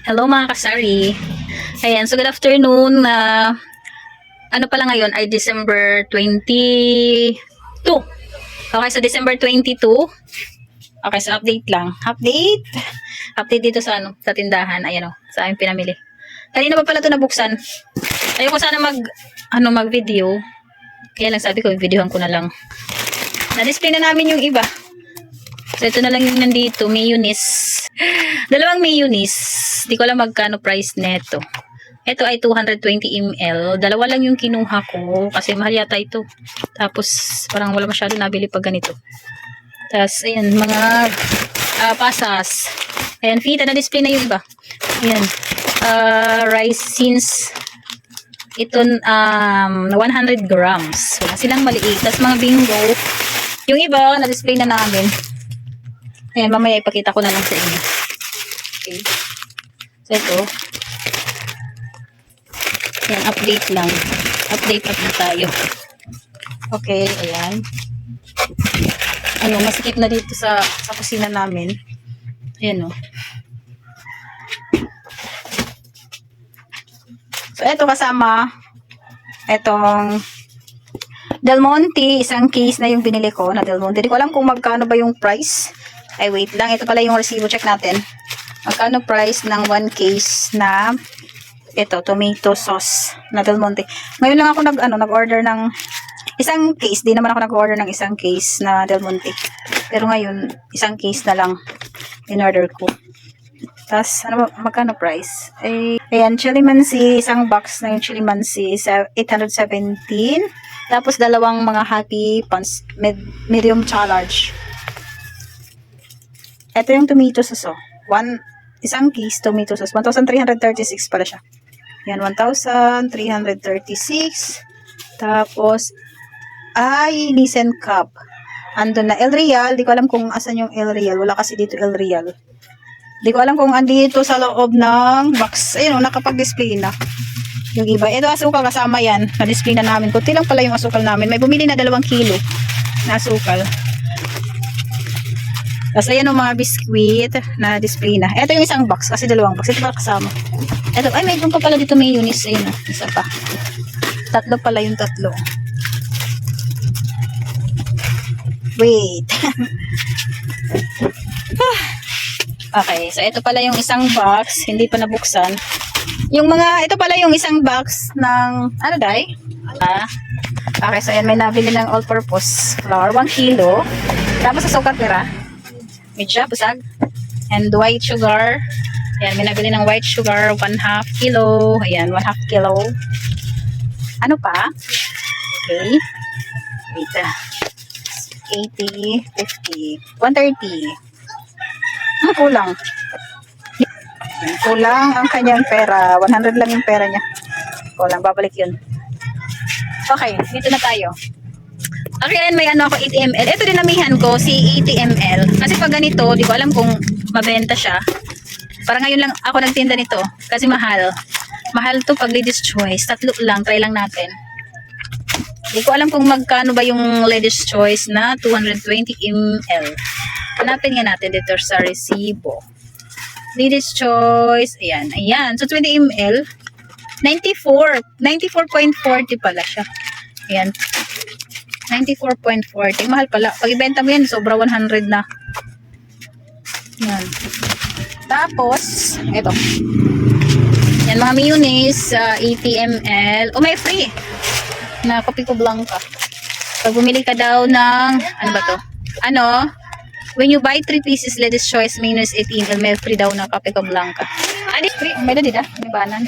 Hello mga kasari. Ayan, so good afternoon. Ano pala ngayon ay December 22. Okay, so December 22. Okay, so update lang. Update dito sa sa tindahan. Ayan o, sa aming pinamili. Kanina pa pala ito nabuksan. Ayoko sana mag-video. Kaya lang sabi ko, videohan ko na lang. Na-display na namin yung iba. So, ito na lang yung nandito, mayonnaise. Dalawang mayonnaise. Di ko alam magkano price neto. Ito ay 220 ml. Dalawa lang yung kinuha ko kasi mahal yata ito. Tapos, parang wala masyado nabili pag ganito. Tapos, ayan, mga pasas. Ayan, fita na display na yung iba. Ayan, rice since ito 100 grams. Wala silang maliit. Tapos, mga bingo. Yung iba, na-display na namin. Ayan, mamaya ipakita ko na lang sa inyo. Okay. So, ito. Ayan, update lang. Update up na tayo. Okay, ayan. Masikip na dito sa kusina namin. Ayan, o. So, ito kasama itong Del Monte, isang case na yung binili ko na Del Monte. Hindi ko alam kung magkano ba yung price. Ay, wait lang. Ito pala yung resibo. Check natin. Magkano price ng 1 case na tomato sauce na Del Monte. Ngayon lang ako nag-order ng isang case. Di naman ako nag-order ng isang case na Del Monte. Pero ngayon, isang case na lang in-order ko. Tapos, magkano price? Ayan, chili mansi. Isang box na yung chili mansi is 817. Tapos, dalawang mga happy pans, medium large. Ito yung tomato sauce. Isang case tomato sauce. 1,336 pala siya. Yan, 1,336. Tapos, Nissan Cup. Andun na El Real. Di ko alam kung asan yung El Real. Wala kasi dito El Real. Di ko alam kung andito sa loob ng box. Ayun, nakapag-display na. Yung iba. Ito asukal kasama yan. Na-display na namin. Kunti lang pala yung asukal namin. May bumili na 2 kilo na asukal. Tapos ayan yung mga biscuit na display na. Ito yung isang box kasi 2 box. Ito pala kasama. Ito, may doon pa pala dito mayonnaise. Ayun, isa pa. 3 pala yung 3. Wait. Okay, so ito pala yung isang box. Hindi pa nabuksan. Ito pala yung isang box ng, day? Okay, so ayan, may nabili ng all-purpose flour. 1 kilo. Tapos sa sukat pera. Medya, busag. And white sugar. Ayan, may nabili ng white sugar, 1/2 kilo. Ayan, 1/2 kilo. Ano pa? Okay. Wait. 80, 50, 130. Kulang. Kulang ang kanyang pera. 100 lang yung pera niya. Kulang, babalik yun. Okay, dito na tayo. Okay, ayan, may ako 80 ml. Ito dinamihan ko, si 80 ml. Kasi pag ganito, di ko alam kung mabenta siya. Para ngayon lang ako nagtinda nito. Kasi mahal. Mahal to pag ladies choice. 3 lang, try lang natin. Di ko alam kung magkano ba yung ladies choice na 220 ml. Hanapin nga natin dito sa resibo. Ladies choice, ayan, ayan. So 20 ml, 94.40 pala siya. Ayan. 94.40. Mahal pala. Pag ibenta mo yan, sobra 100 na. Yan. Tapos, ito. Yan, mga mayonnaise, 80 ml. May free na Copico Blanca. Pag bumili ka daw ng, ano ba to? When you buy 3 pieces, ladies choice mayonnaise 80 ml, may free daw na Copico Blanca. Free. May na dida. May banan.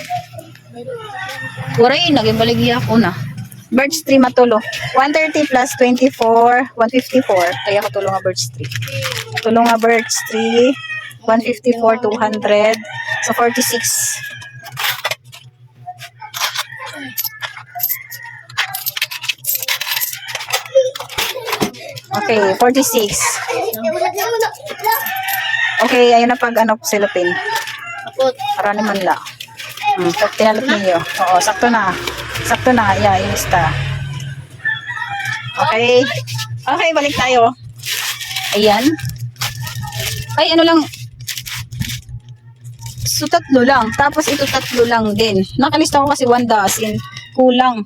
Kuray, naging baligya ako na. Birch 3 matulo. 130 plus 24, 154. Kaya ko tulong nga Birch 3. Tulong nga Birch 3, 154, 200. So, 46. Okay, 46. Okay, ayun na pag silupin. Para naman lang. Tinalap ninyo. Oo, sakto na. Sakto na. Yeah, ilista. Okay. Okay, balik tayo. Ayan. Ay, ano lang. So, 3 lang. Tapos, ito 3 lang din. Nakalista ko kasi 1 dozen. Kulang.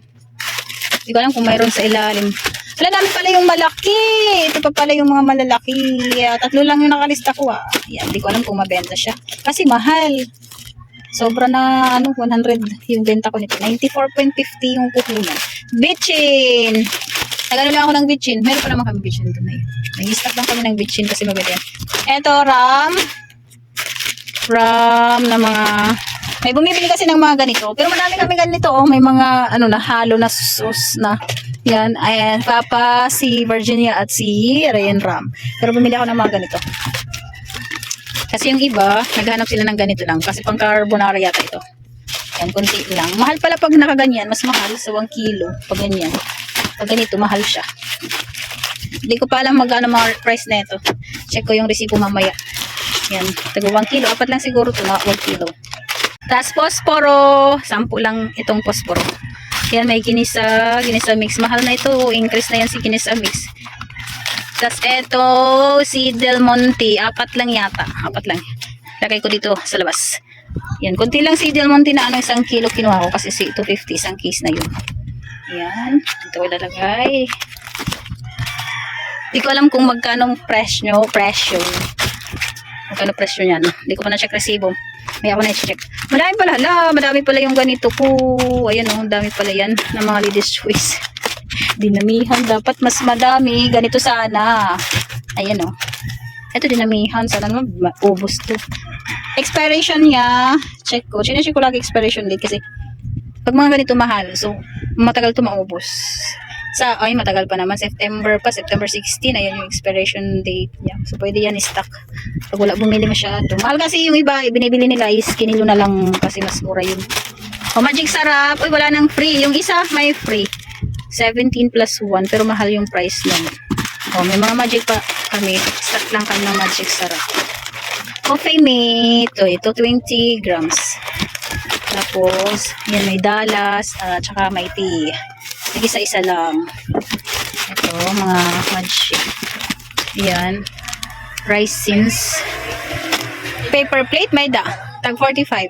Hindi ko alam kung mayroon sa ilalim. Wala, dami pala yung malaki. Ito pa pala yung mga malalaki. 3 lang yung nakalista ko, ah. Yan, hindi ko alam kung mabenta siya. Kasi mahal. Sobra na, 100 yung benta ko nito. 94.50 yung puhunan. Bitchin! Nagano lang ako ng bitchin. Meron pa naman kami bitchin doon. Nag-stock lang kami ng bitchin kasi mabili yan. Ito, RAM. RAM na mga... May bumibili kasi ng mga ganito. Pero madami kami ganito, oh. May mga, halo na sauce na. Yan. Ayan. Papa, si Virginia at si Rayan RAM. Pero bumili ako ng mga ganito. Kasi yung iba, naghanap sila ng ganito lang. Kasi pang carbonara yata ito. Yan, konti lang. Mahal pala pag nakaganyan. Mas mahal sa 1 kilo. Pag ganyan. Pag ganito, mahal siya. Hindi ko pa alam magkano mga price na ito. Check ko yung resibo mamaya. Yan. Tago 1 kilo. 4 lang siguro ito na 1 kilo. Tapos, posporo. 10 lang itong posporo. Yan, may ginisa. Ginisa mix. Mahal na ito. Increase na yan si ginisa mix. Tapos ito, si Del Monte. 4 lang yata. 4 lang. Lagay ko dito sa labas. Yan. Kunti lang si Del Monte na 1 kilo kinuha ko. Kasi si 250 isang case na yun. Yan. Ito ilalagay. Hindi ko alam kung magkano presyo. Magkano presyo niyan. Hindi ko pa na-check resibo. May ako na-check. Madami pala. Madami pala yung ganito ko. Ayan o. Dami pala yan. Ng mga ladies choice. Dinamihan. Dapat mas madami. Ganito sana. Ayan o. Ito dinamihan. Sana naman maubos to. Expiration niya. Check ko. Sinecheck ko lagi expiration date. Kasi pag mga ganito mahal. So, matagal to maubos. Ay, matagal pa naman. September 16. Ayan yung expiration date niya. So, pwede yan i-stock. Pag wala bumili masyado. Mahal kasi yung iba, binibili nila is kinilo na lang kasi mas mura yun. O, Magic Sarap. Uy, wala nang free. Yung isa, may free. 17 plus 1. Pero mahal yung price nun. O, may mga Magic pa kami. Stock lang kami ng Magic Sarap. Coffee Mate. Ito 20 grams. Tapos, yan may Dallas. Tsaka may tea. Isa-isa lang. Ito, mga Magic. Yan. Raisins. Paper plate, may tag 45.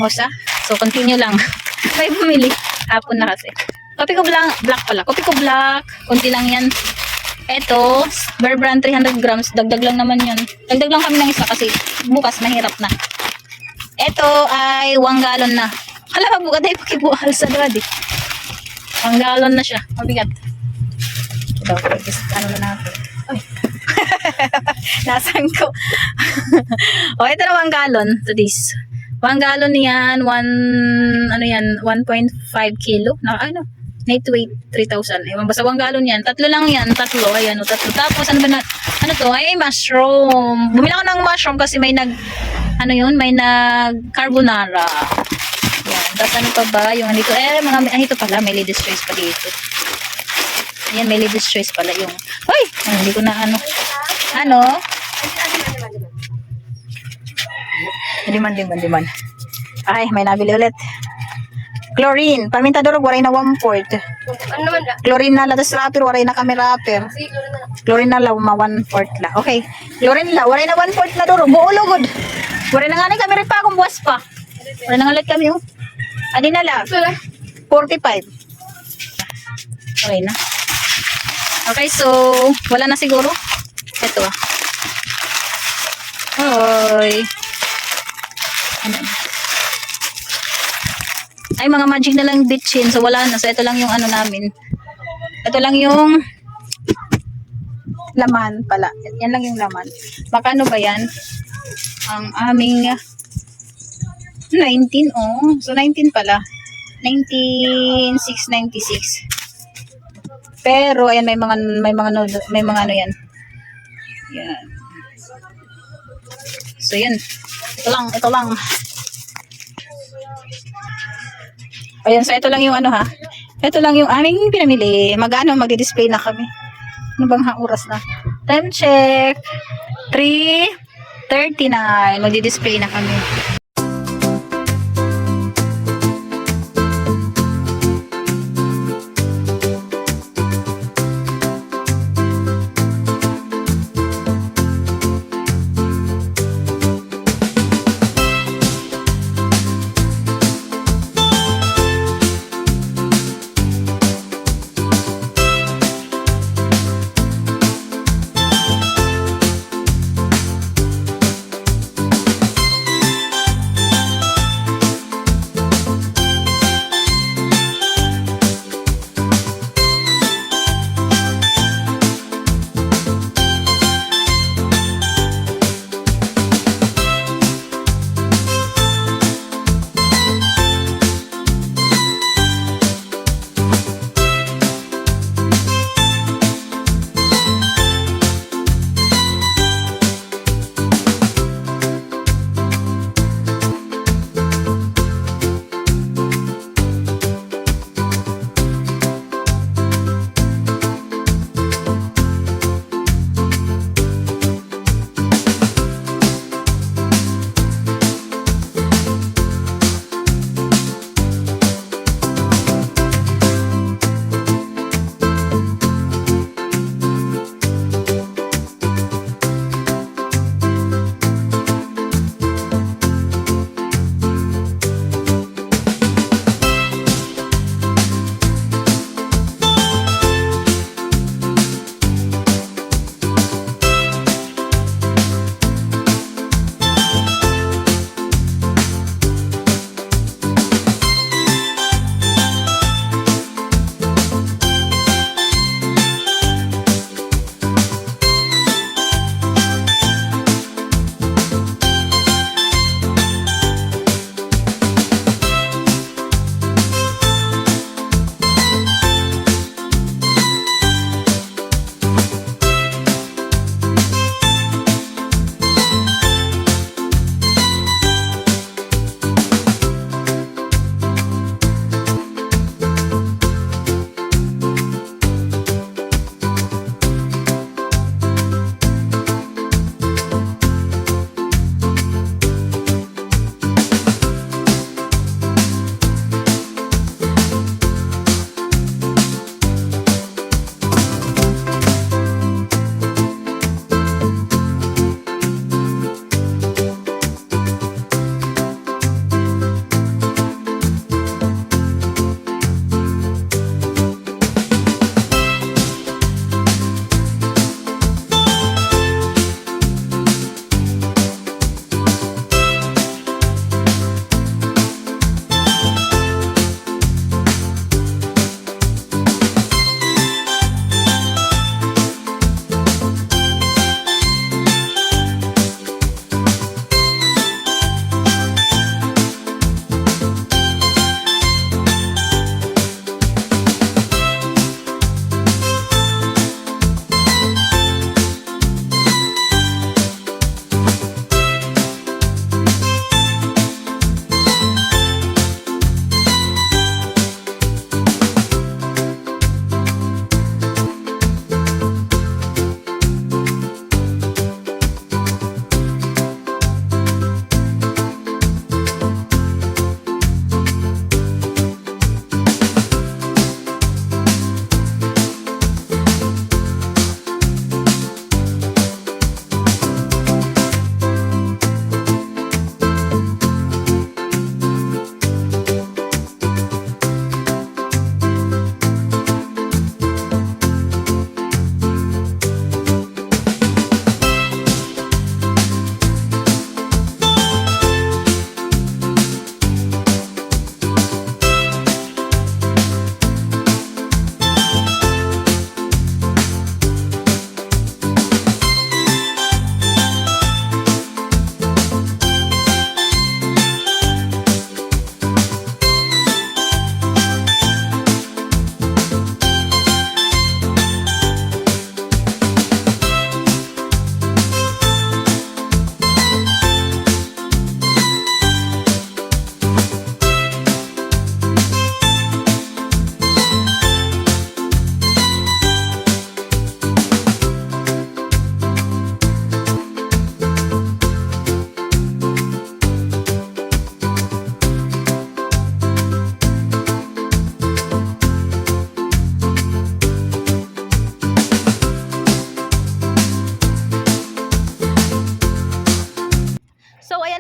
Mosa. So, continue lang. May bumili. Hapon na kasi. Kopi ko black pala. Kopi ko black. Kunti lang yan. Ito, Bear Brand 300 grams. Dagdag lang naman yun. Dagdag lang kami ng isa kasi bukas mahirap na. Ito ay 1 gallon na. Hala, mabuka tayo pakibuhal sa dad eh. 1 gallon na siya. Mabigat. Ito, ano na natin. Ay. Nasaan ko? O, ito na 1 gallon. To this. 1 gallon yan. 1.5 kilo. Net weight 3,000. Ewan, basta 1 gallon yan. 3 lang yan. 3. Ayan, 3. Tapos, ano to? Ay, mushroom. Bumili ako ng mushroom kasi may may carbonara. Yan. Tapos ano pa ba? Yung andito. Ito pala. May ladies choice pa dito. Ayan, may ladies choice pala yung. Ay! Hindi ko na Diman. Ay, may nabili ulit. Chlorine. Paminta durog. Waray na 1/4. Ano naman da? Chlorine na latas rapper. Waray na kami rapper. Chlorine na law. 1/4 la. Okay. Chlorine la. Waray na 1/4 na durog. Buulugod. Waray na nga kami rin pa akong buwas pa. Waray na nga ulit kami. Adi na la. 45. Okay na. Okay, so wala na siguro. Ito ah. Hoy. Ay, mga Magic na lang bitchin. So, wala na. So, ito lang yung namin. Ito lang yung laman pala. Yan lang yung laman. Makano ba yan? Ang aming 19, oh. So, 19 pala. 19,696. Pero, ayan, may mga ano yan. Yan. So, yan. Ito lang. Ayan, so ito lang yung Ito lang yung aming pinamili. Magdi-display na kami. Ano bang oras na? Time check. 3:39. Magdi-display na kami.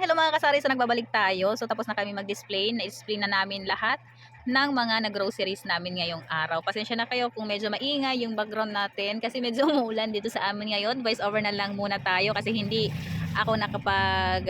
ayan, hello mga kasari. So nagbabalik tayo. So tapos na kami mag-display. Na-display na namin lahat ng mga nag-groceries namin ngayong araw. Pasensya na kayo kung medyo maingay yung background natin kasi medyo umuulan dito sa amin ngayon. Voice over na lang muna tayo kasi hindi ako nakapag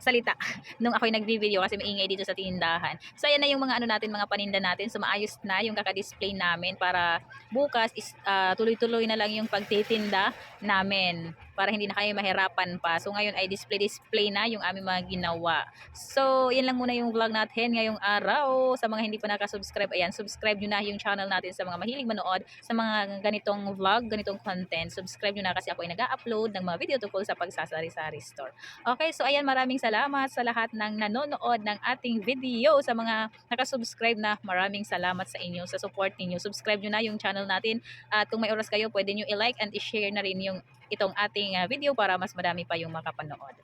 salita nung ako'y nagbi-video kasi maingay dito sa tindahan. So ayan na yung mga ano natin, mga paninda natin. So maayos na yung kaka-display namin para bukas is tuloy-tuloy na lang yung pagtitinda namin para hindi na kayo mahirapan pa. So ngayon ay display na yung aming mga ginawa. So yan lang muna yung vlog natin ngayong araw. Sa mga hindi pa nakasubscribe, ayan, subscribe nyo na yung channel natin sa mga mahilig manood sa mga ganitong vlog, ganitong content. Subscribe nyo na kasi ako ay nag-upload ng mga video tungkol sa pagsasari-sari store. Okay, so ayan, maraming salamat sa lahat ng nanonood ng ating video. Sa mga nakasubscribe na, maraming salamat sa inyo, sa support ninyo. Subscribe nyo na yung channel natin at kung may oras kayo, pwede nyo i-like and i-share na rin yung itong ating video para mas madami pa yung makapanood.